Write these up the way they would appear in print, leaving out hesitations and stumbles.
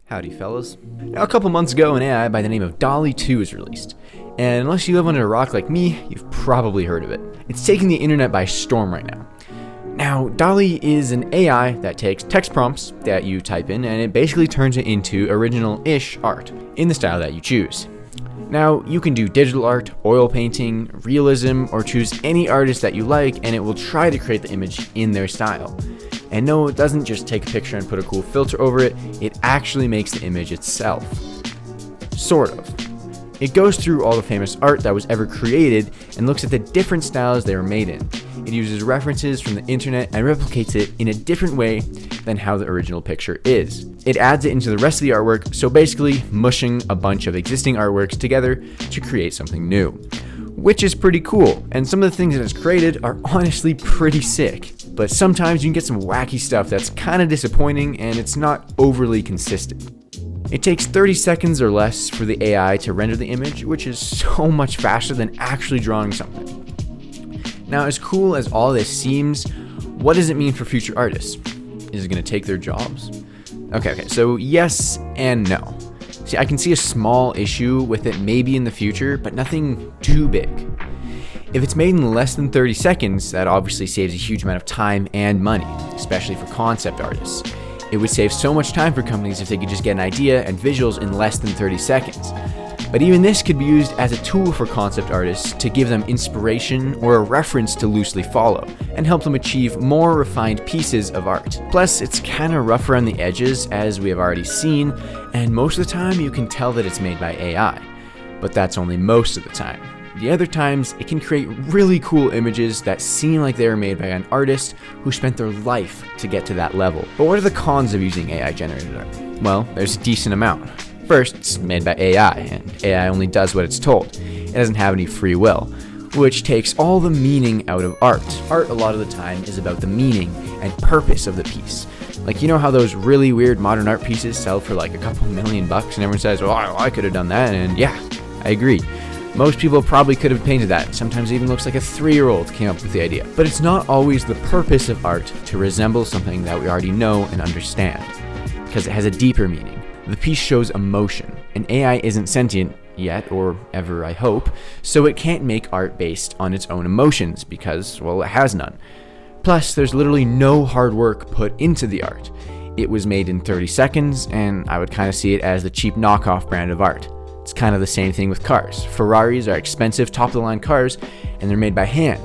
Howdy fellas. Now a couple months ago an AI by the name of Dall-E 2 was released, and unless you live under a rock like me, you've probably heard of it. It's taking the internet by storm right now. Now Dall-E is an AI that takes text prompts that you type in and it basically turns it into original-ish art in the style that you choose. Now you can do digital art, oil painting, realism, or choose any artist that you like and it will try to create the image in their style. And no, it doesn't just take a picture and put a cool filter over it, it actually makes the image itself. Sort of. It goes through all the famous art that was ever created and looks at the different styles they were made in. It uses references from the internet and replicates it in a different way than how the original picture is. It adds it into the rest of the artwork, so basically mushing a bunch of existing artworks together to create something new. Which is pretty cool, and some of the things that it's created are honestly pretty sick. But sometimes you can get some wacky stuff that's kind of disappointing and it's not overly consistent. It takes 30 seconds or less for the AI to render the image, which is so much faster than actually drawing something. Now, as cool as all this seems, what does it mean for future artists? Is it going to take their jobs? Okay, so yes and no. See, I can see a small issue with it maybe in the future, but nothing too big. If it's made in less than 30 seconds, that obviously saves a huge amount of time and money, especially for concept artists. It would save so much time for companies if they could just get an idea and visuals in less than 30 seconds. But even this could be used as a tool for concept artists to give them inspiration or a reference to loosely follow, and help them achieve more refined pieces of art. Plus, it's kind of rough around the edges, as we have already seen, and most of the time you can tell that it's made by AI. But that's only most of the time. The other times, it can create really cool images that seem like they were made by an artist who spent their life to get to that level. But what are the cons of using AI-generated art? Well, there's a decent amount. First, it's made by AI, and AI only does what it's told. It doesn't have any free will, which takes all the meaning out of art. Art, a lot of the time, is about the meaning and purpose of the piece. Like, you know how those really weird modern art pieces sell for like a couple $1 million, and everyone says, oh, I could have done that, and yeah, I agree. Most people probably could have painted that. Sometimes it even looks like a 3-year-old came up with the idea. But it's not always the purpose of art to resemble something that we already know and understand, because it has a deeper meaning. The piece shows emotion, and AI isn't sentient yet, or ever I hope, so it can't make art based on its own emotions because, well, it has none. Plus, there's literally no hard work put into the art. It was made in 30 seconds, and I would kind of see it as the cheap knockoff brand of art. It's kind of the same thing with cars. Ferraris are expensive, top-of-the-line cars, and they're made by hand,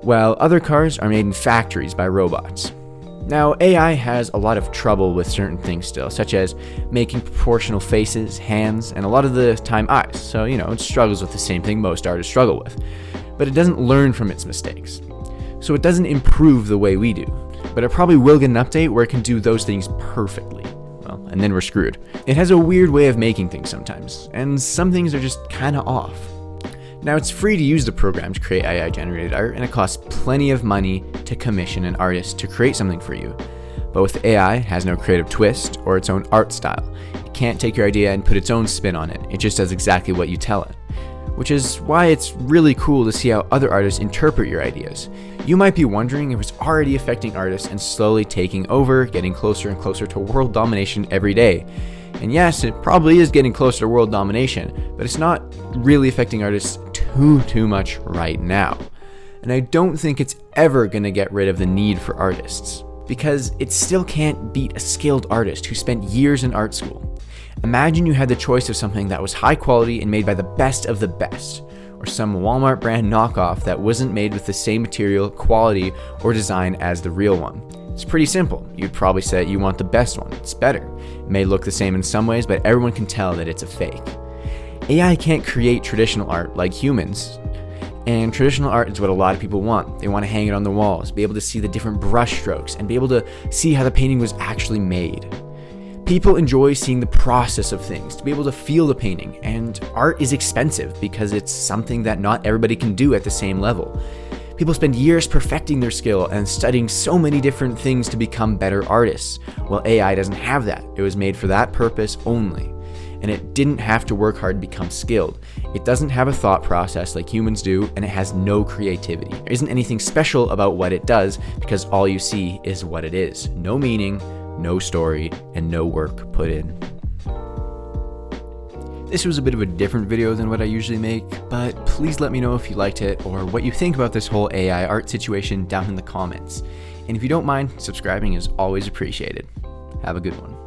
while other cars are made in factories by robots. Now, AI has a lot of trouble with certain things still, such as making proportional faces, hands, and a lot of the time eyes, so, it struggles with the same thing most artists struggle with. But it doesn't learn from its mistakes. So it doesn't improve the way we do, but it probably will get an update where it can do those things perfectly. Well, and then we're screwed. It has a weird way of making things sometimes, and some things are just kinda off. Now, it's free to use the program to create AI-generated art, and it costs plenty of money to commission an artist to create something for you. But with AI, it has no creative twist or its own art style. It can't take your idea and put its own spin on it. It just does exactly what you tell it. Which is why it's really cool to see how other artists interpret your ideas. You might be wondering if it's already affecting artists and slowly taking over, getting closer and closer to world domination every day. And yes, it probably is getting closer to world domination, but it's not really affecting artists too much right now. And I don't think it's ever going to get rid of the need for artists, because it still can't beat a skilled artist who spent years in art school. Imagine you had the choice of something that was high quality and made by the best of the best, or some Walmart brand knockoff that wasn't made with the same material, quality, or design as the real one. It's pretty simple. You'd probably say you want the best one. It's better. It may look the same in some ways, but everyone can tell that it's a fake. AI can't create traditional art like humans, and traditional art is what a lot of people want. They want to hang it on the walls, be able to see the different brush strokes, and be able to see how the painting was actually made. People enjoy seeing the process of things, to be able to feel the painting, and art is expensive because it's something that not everybody can do at the same level. People spend years perfecting their skill and studying so many different things to become better artists. Well, AI doesn't have that. It was made for that purpose only. And it didn't have to work hard to become skilled. It doesn't have a thought process like humans do, and it has no creativity. There isn't anything special about what it does because all you see is what it is. No meaning, no story, and no work put in. This was a bit of a different video than what I usually make, but please let me know if you liked it or what you think about this whole AI art situation down in the comments. And if you don't mind, subscribing is always appreciated. Have a good one.